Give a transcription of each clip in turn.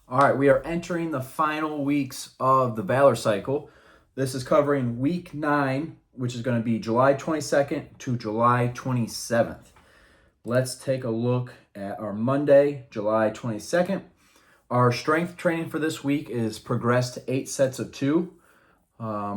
All right, we are entering the final weeks of the Valor cycle. This is covering week 9, which is going to be July 22nd to July 27th. Let's take a look at our Monday, July 22nd. Our strength training for this week is progressed to 8 sets of 2,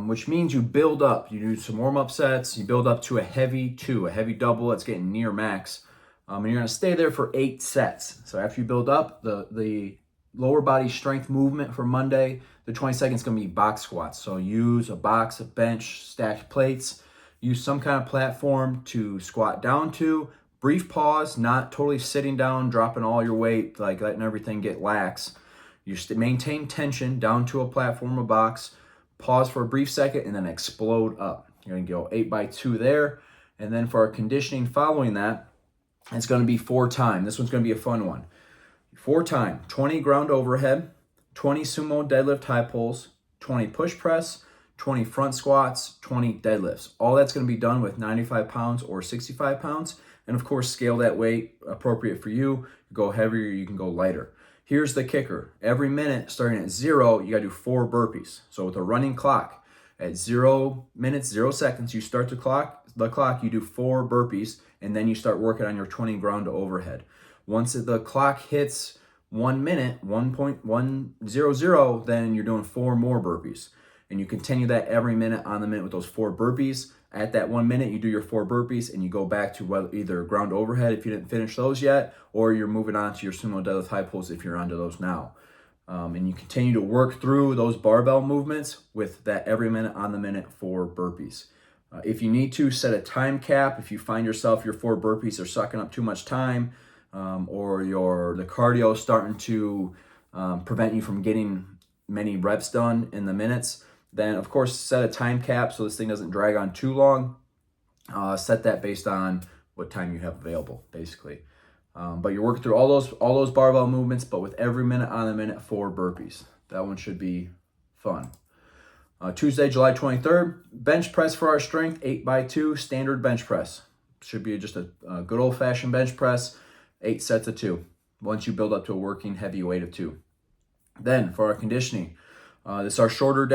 which means you build up. You do some warm-up sets, you build up to a heavy 2, a heavy double that's getting near max. And you're going to stay there for 8 sets. So after you build up, the lower body strength movement for Monday, the 22nd is going to be box squats. So use a box, a bench, stacked plates, use some kind of platform to squat down to. Brief pause, not totally sitting down, dropping all your weight, like letting everything get lax. You maintain tension down to a platform, a box, pause for a brief second, and then explode up. You're going to go 8 by 2 there. And then for our conditioning following that, it's going to be 4 time. This one's going to be a fun one. 4 time, 20 ground overhead, 20 sumo deadlift high pulls, 20 push press, 20 front squats, 20 deadlifts. All that's going to be done with 95 pounds or 65 pounds. And of course, scale that weight appropriate for you. You go heavier, you can go lighter. Here's the kicker. Every minute, starting at 0, you got to do 4 burpees. So with a running clock, at 0 minutes, 0 seconds, you start the clock, you do 4 burpees, and then you start working on your 20 ground to overhead. Once the clock hits 1 minute, 1.100, then you're doing 4 more burpees. And you continue that every minute on the minute with those 4 burpees. At that 1 minute, you do your 4 burpees and you go back to either ground overhead if you didn't finish those yet, or you're moving on to your sumo deadlift high pulls if you're onto those now. And you continue to work through those barbell movements with that every minute on the minute 4 burpees. If you need to, set a time cap. If you find yourself your 4 burpees are sucking up too much time, or the cardio is starting to prevent you from getting many reps done in the minutes, then of course set a time cap so this thing doesn't drag on too long. Set that based on what time you have available, basically. But you're working through all those barbell movements, but with every minute on the minute 4 burpees. That one should be fun. Tuesday, July 23rd, bench press for our strength, 8 by 2 standard bench press. Should be just a good old-fashioned bench press, 8 sets of 2, once you build up to a working heavy weight of 2. Then for our conditioning, this is our shorter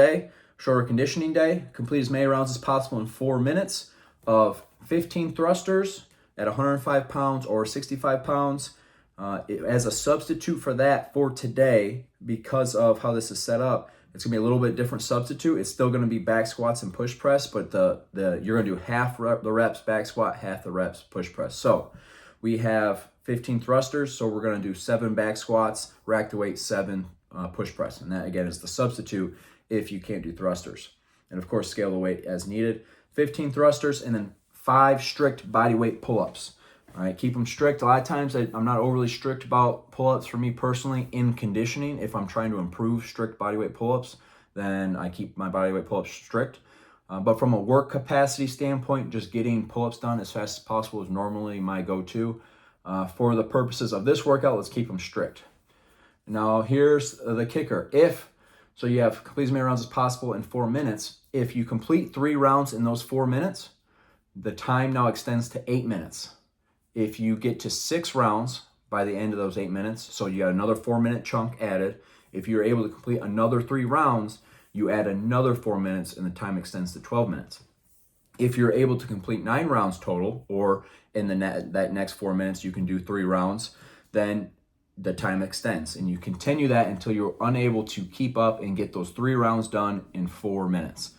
conditioning day. Complete as many rounds as possible in 4 minutes of 15 thrusters at 105 pounds or 65 pounds. As a substitute for that for today, because of how this is set up, it's gonna be a little bit different substitute. It's still gonna be back squats and push press, but you're gonna do half the reps back squat, half the reps push press. So we have 15 thrusters, so we're gonna do 7 back squats, rack the weight, 7 push press. And that again is the substitute if you can't do thrusters. And of course, scale the weight as needed. 15 thrusters and then 5 strict body weight pull-ups. All right, keep them strict. A lot of times I'm not overly strict about pull-ups for me personally in conditioning. If I'm trying to improve strict bodyweight pull-ups, then I keep my bodyweight pull-ups strict. But from a work capacity standpoint, just getting pull-ups done as fast as possible is normally my go-to. For the purposes of this workout, let's keep them strict. Now here's the kicker. So you have complete as many rounds as possible in 4 minutes. If you complete 3 rounds in those 4 minutes, the time now extends to 8 minutes. If you get to 6 rounds by the end of those 8 minutes, so you got another 4-minute chunk added. If you're able to complete another 3 rounds, you add another 4 minutes and the time extends to 12 minutes. If you're able to complete 9 rounds total, or in that next 4 minutes you can do 3 rounds, then the time extends and you continue that until you're unable to keep up and get those 3 rounds done in 4 minutes.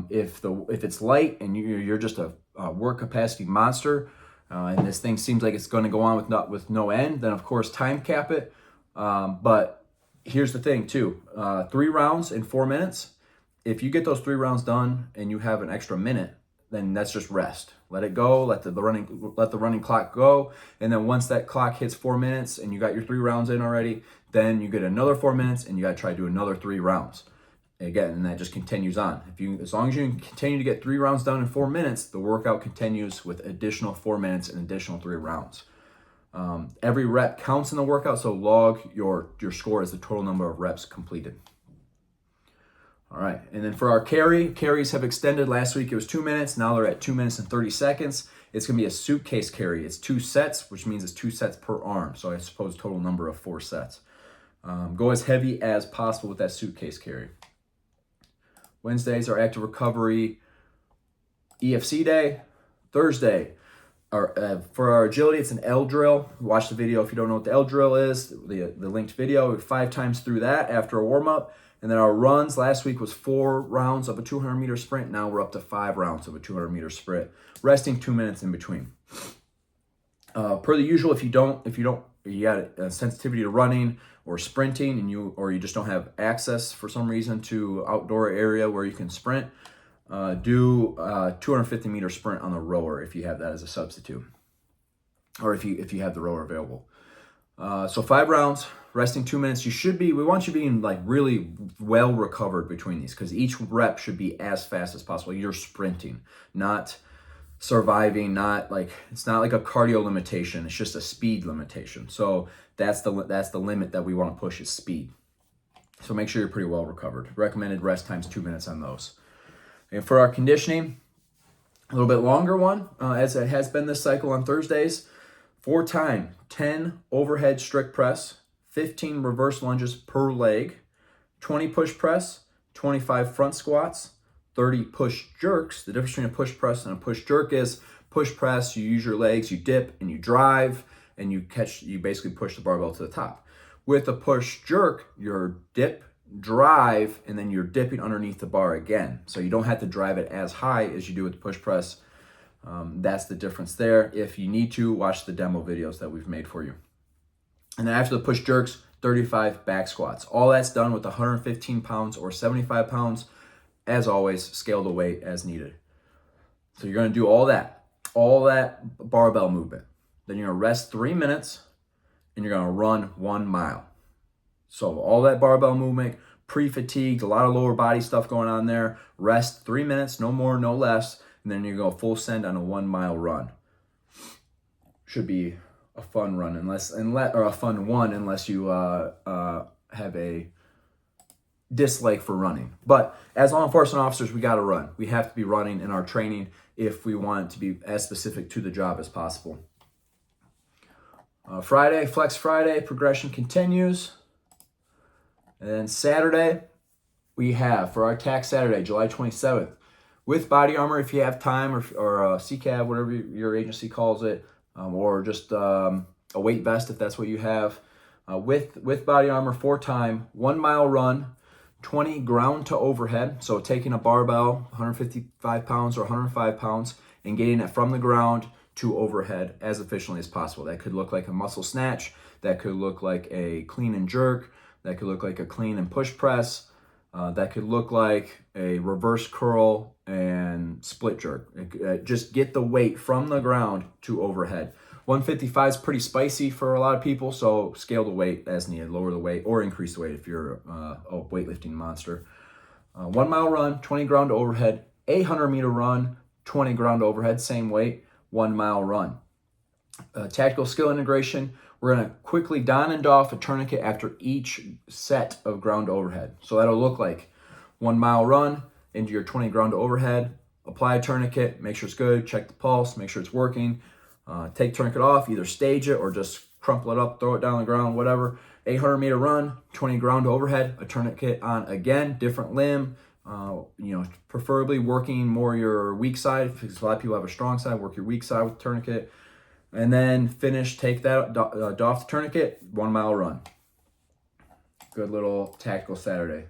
If it's light and you're just a work capacity monster, and this thing seems like it's going to go on with no end, then of course time cap it. But here's the thing too: 3 rounds in 4 minutes. If you get those 3 rounds done and you have an extra minute, then that's just rest. Let it go. Let the running clock go. And then once that clock hits 4 minutes and you got your 3 rounds in already, then you get another 4 minutes and you got to try to do another 3 rounds. Again, and that just continues on. As long as you can continue to get 3 rounds done in 4 minutes, the workout continues with additional 4 minutes and additional 3 rounds. Every rep counts in the workout, so log your score as the total number of reps completed. All right, and then for our carries have extended. Last week it was 2 minutes. Now they're at 2 minutes and 30 seconds. It's gonna be a suitcase carry. It's 2 sets, which means it's 2 sets per arm. So I suppose total number of 4 sets. Go as heavy as possible with that suitcase carry. Wednesdays are active recovery EFC day. Thursday, for our agility, it's an L drill. Watch the video if you don't know what the L drill is, the linked video. 5 times through that after a warm-up. And then our runs, last week was 4 rounds of a 200-meter sprint. Now we're up to 5 rounds of a 200-meter sprint, resting 2 minutes in between. Per the usual, if you got a sensitivity to running or sprinting, and you just don't have access for some reason to outdoor area where you can sprint, do a 250-meter sprint on the rower if you have that as a substitute, or if you have the rower available. So 5 rounds, resting 2 minutes. We want you being like really well recovered between these, because each rep should be as fast as possible. You're sprinting, not surviving, it's not like a cardio limitation. It's just a speed limitation. So that's the limit that we want to push, is speed. So make sure you're pretty well recovered. Recommended rest times 2 minutes on those. And for our conditioning, a little bit longer one, as it has been this cycle on Thursdays. 4 time, 10 overhead strict press, 15 reverse lunges per leg, 20 push press, 25 front squats, 30 push jerks. The difference between a push press and a push jerk is push press, you use your legs, you dip and you drive, and you basically push the barbell to the top. With a push jerk, your dip, drive, and then you're dipping underneath the bar again. So you don't have to drive it as high as you do with the push press. That's the difference there. If you need to, watch the demo videos that we've made for you. And then after the push jerks, 35 back squats. All that's done with 115 pounds or 75 pounds. As always, scale the weight as needed. So you're going to do all that barbell movement. Then you're going to rest 3 minutes, and you're going to run 1 mile. So all that barbell movement, pre-fatigued, a lot of lower body stuff going on there. Rest 3 minutes, no more, no less. And then you go full send on a 1 mile run. Should be a fun run, unless you have a dislike for running. But as law enforcement officers, we got to run. We have to be running in our training if we want it to be as specific to the job as possible. Friday, Flex Friday, progression continues. And then Saturday, we have, for our TAC Saturday, July 27th, with body armor if you have time, or CCAV, whatever your agency calls it, or just a weight vest if that's what you have. With body armor, 4 time, 1 mile run, 20 ground to overhead. So taking a barbell, 155 pounds or 105 pounds, and getting it from the ground to overhead as efficiently as possible. That could look like a muscle snatch. That could look like a clean and jerk. That could look like a clean and push press. That could look like a reverse curl and split jerk. Just get the weight from the ground to overhead. 155 is pretty spicy for a lot of people, so scale the weight as needed. Lower the weight or increase the weight if you're a weightlifting monster. 1 mile run, 20 ground to overhead. 800-meter run, 20 ground to overhead, same weight, 1 mile run. Tactical skill integration. We're going to quickly don and doff a tourniquet after each set of ground to overhead. So that'll look like 1 mile run into your 20 ground to overhead. Apply a tourniquet, make sure it's good, check the pulse, make sure it's working. Take tourniquet off, either stage it or just crumple it up, throw it down on the ground, whatever. 800-meter run, 20 ground to overhead, a tourniquet on again, different limb. Preferably working more your weak side, because a lot of people have a strong side. Work your weak side with the tourniquet. And then finish, take that, doff the tourniquet, 1 mile run. Good little tactical Saturday.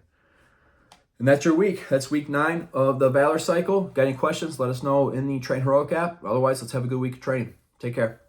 And that's your week. That's week 9 of the Valor cycle. Got any questions? Let us know in the Train Heroic app. Otherwise, let's have a good week of training. Take care.